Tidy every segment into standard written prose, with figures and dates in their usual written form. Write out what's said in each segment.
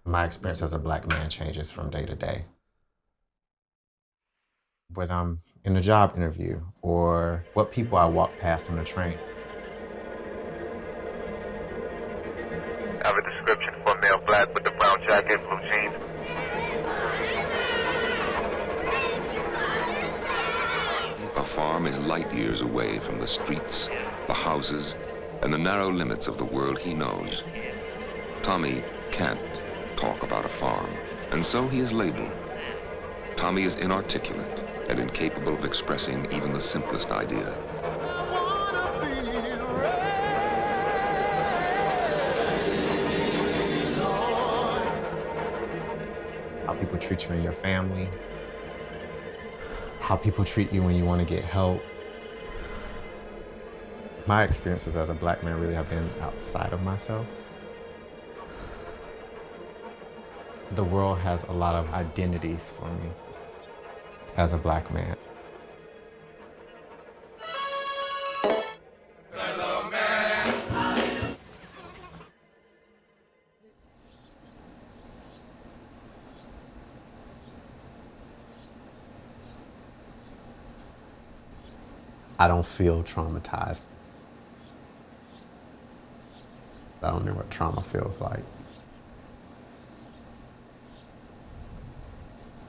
My experience as a Black man changes from day to day. Whether I'm in a job interview or what people I walk past on the train. I have a description for a male black with the brown jacket, blue jeans. A farm is light years away from the streets, the houses, and the narrow limits of the world he knows. Tommy can't talk about a farm, and so he is labeled. Tommy is inarticulate and incapable of expressing even the simplest idea. How people treat you in your family, how people treat you when you want to get help. My experiences as a Black man really have been outside of myself. The world has a lot of identities for me as a Black man. I don't feel traumatized. I don't know what trauma feels like.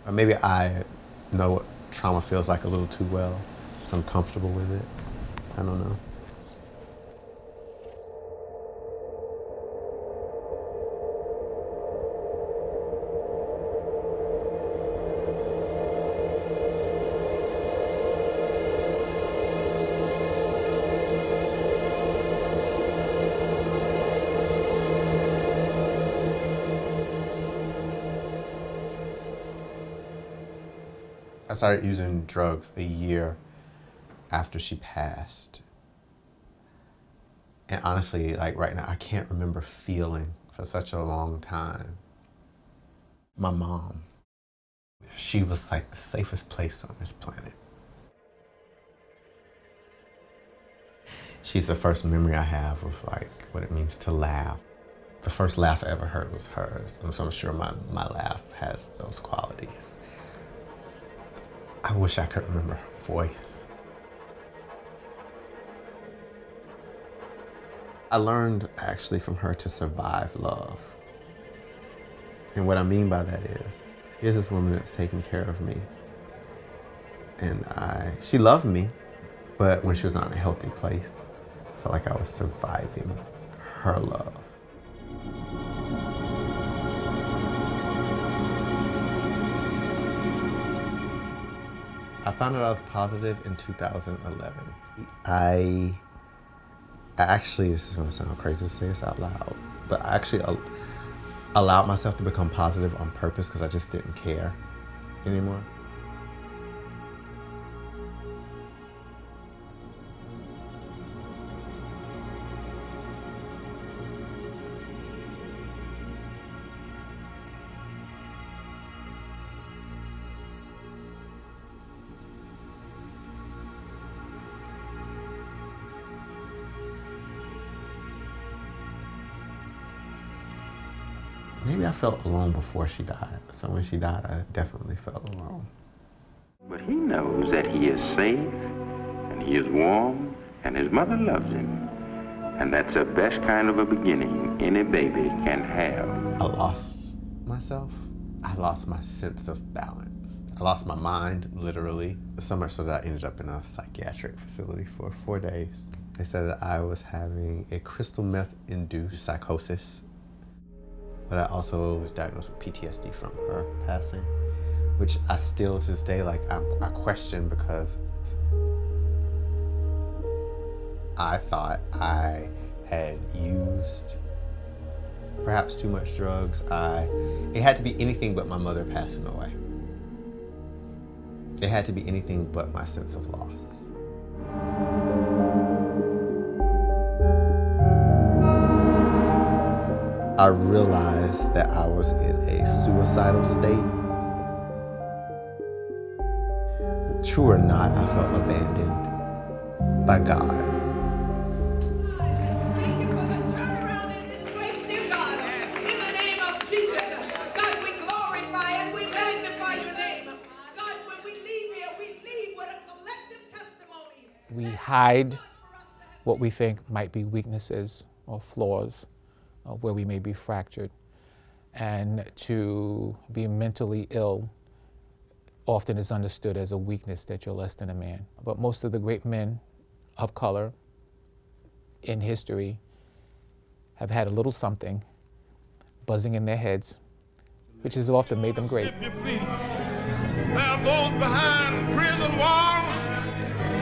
Or maybe I know what trauma feels like a little too well, so I'm comfortable with it. I don't know. I started using drugs a year after she passed. And honestly, like right now, I can't remember feeling for such a long time. My mom, she was like the safest place on this planet. She's the first memory I have of like what it means to laugh. The first laugh I ever heard was hers. And so I'm sure my laugh has those qualities. I wish I could remember her voice. I learned actually from her to survive love. And what I mean by that is, here's this woman that's taking care of me. And she loved me, but when she was not in a healthy place, I felt like I was surviving her love. I found out I was positive in 2011. I actually, this is gonna sound crazy to say this out loud, but I actually allowed myself to become positive on purpose because I just didn't care anymore. Maybe I felt alone before she died. So when she died, I definitely felt alone. But he knows that he is safe, and he is warm, and his mother loves him. And that's the best kind of a beginning any baby can have. I lost myself. I lost my sense of balance. I lost my mind, literally. So much so that I ended up in a psychiatric facility for 4 days. They said that I was having a crystal meth-induced psychosis. But I also was diagnosed with PTSD from her passing, which I still to this day, like I question because I thought I had used perhaps too much drugs. It had to be anything but my mother passing away. It had to be anything but my sense of loss. I realized that I was in a suicidal state. True or not, I felt abandoned by God. Thank you for the turnaround in this place, dear God. In the name of Jesus. hide what we think might be weaknesses or flaws, where we may be fractured. And to be mentally ill often is understood as a weakness, that you're less than a man. But most of the great men of color in history have had a little something buzzing in their heads, which has often made them great. There are those behind prison walls.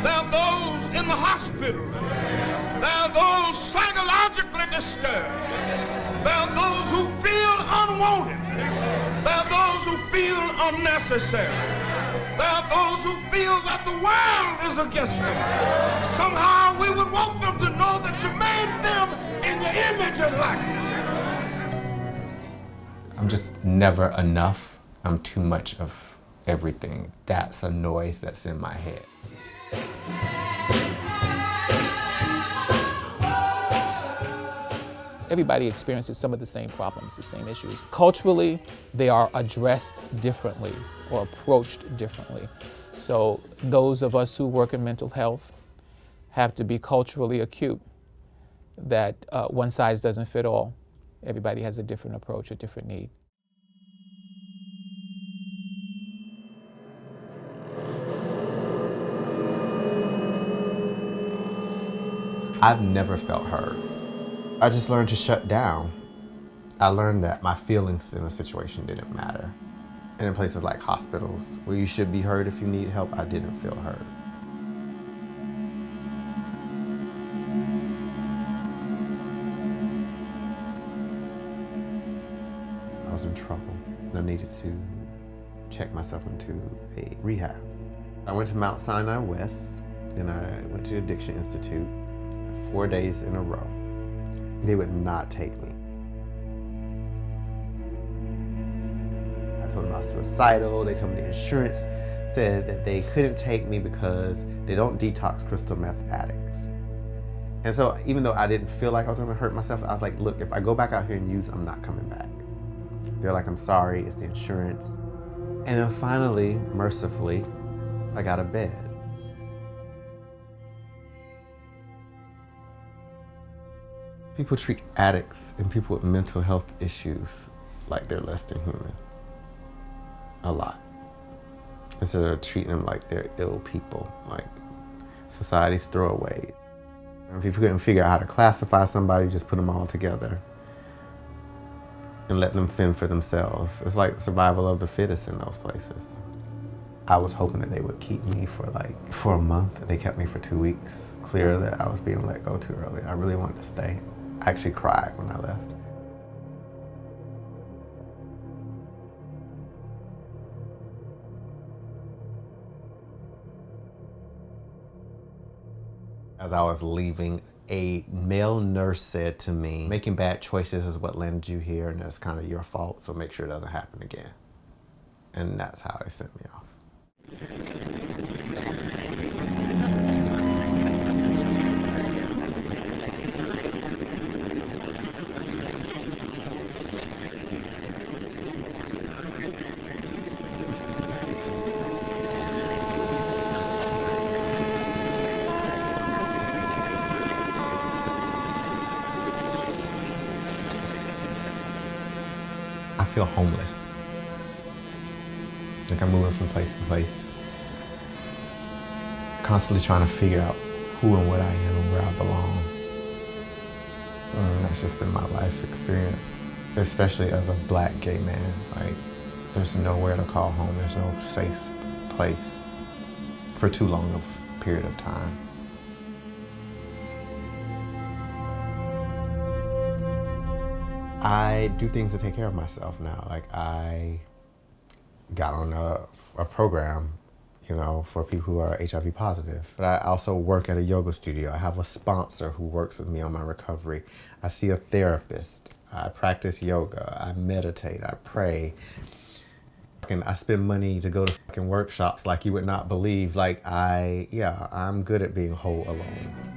There are those in the hospital. There are those psychologically disturbed. There are those who feel unwanted. There are those who feel unnecessary. There are those who feel that the world is against them. Somehow we would want them to know that you made them in your image and likeness. I'm just never enough. I'm too much of everything. That's a noise that's in my head. Everybody experiences some of the same problems, the same issues. Culturally, they are addressed differently or approached differently. So those of us who work in mental health have to be culturally acute, that one size doesn't fit all. Everybody has a different approach, a different need. I've never felt heard. I just learned to shut down. I learned that my feelings in a situation didn't matter. And in places like hospitals, where you should be heard if you need help, I didn't feel heard. I was in trouble. I needed to check myself into a rehab. I went to Mount Sinai West, and I went to the Addiction Institute 4 days in a row. They would not take me. I told them I was suicidal. They told me the insurance said that they couldn't take me because they don't detox crystal meth addicts. And so even though I didn't feel like I was gonna hurt myself, I was like, look, if I go back out here and use, I'm not coming back. They're like, I'm sorry, it's the insurance. And then finally, mercifully, I got a bed. People treat addicts and people with mental health issues like they're less than human. A lot. Instead of treating them like they're ill people, like society's throwaway. If you couldn't figure out how to classify somebody, just put them all together and let them fend for themselves. It's like survival of the fittest in those places. I was hoping that they would keep me for a month. They kept me for 2 weeks. Clear that I was being let go too early. I really wanted to stay. I actually cried when I left. As I was leaving, a male nurse said to me, making bad choices is what landed you here, and that's kind of your fault, so make sure it doesn't happen again. And that's how they sent me off. I feel homeless. Like I'm moving from place to place. Constantly trying to figure out who and what I am and where I belong. That's just been my life experience, especially as a Black gay man. Like, there's nowhere to call home. There's no safe place for too long of a period of time. I do things to take care of myself now. Like, I got on a program, you know, for people who are HIV positive. But I also work at a yoga studio. I have a sponsor who works with me on my recovery. I see a therapist. I practice yoga. I meditate. I pray. And I spend money to go to fucking workshops like you would not believe. Like, I'm good at being whole alone.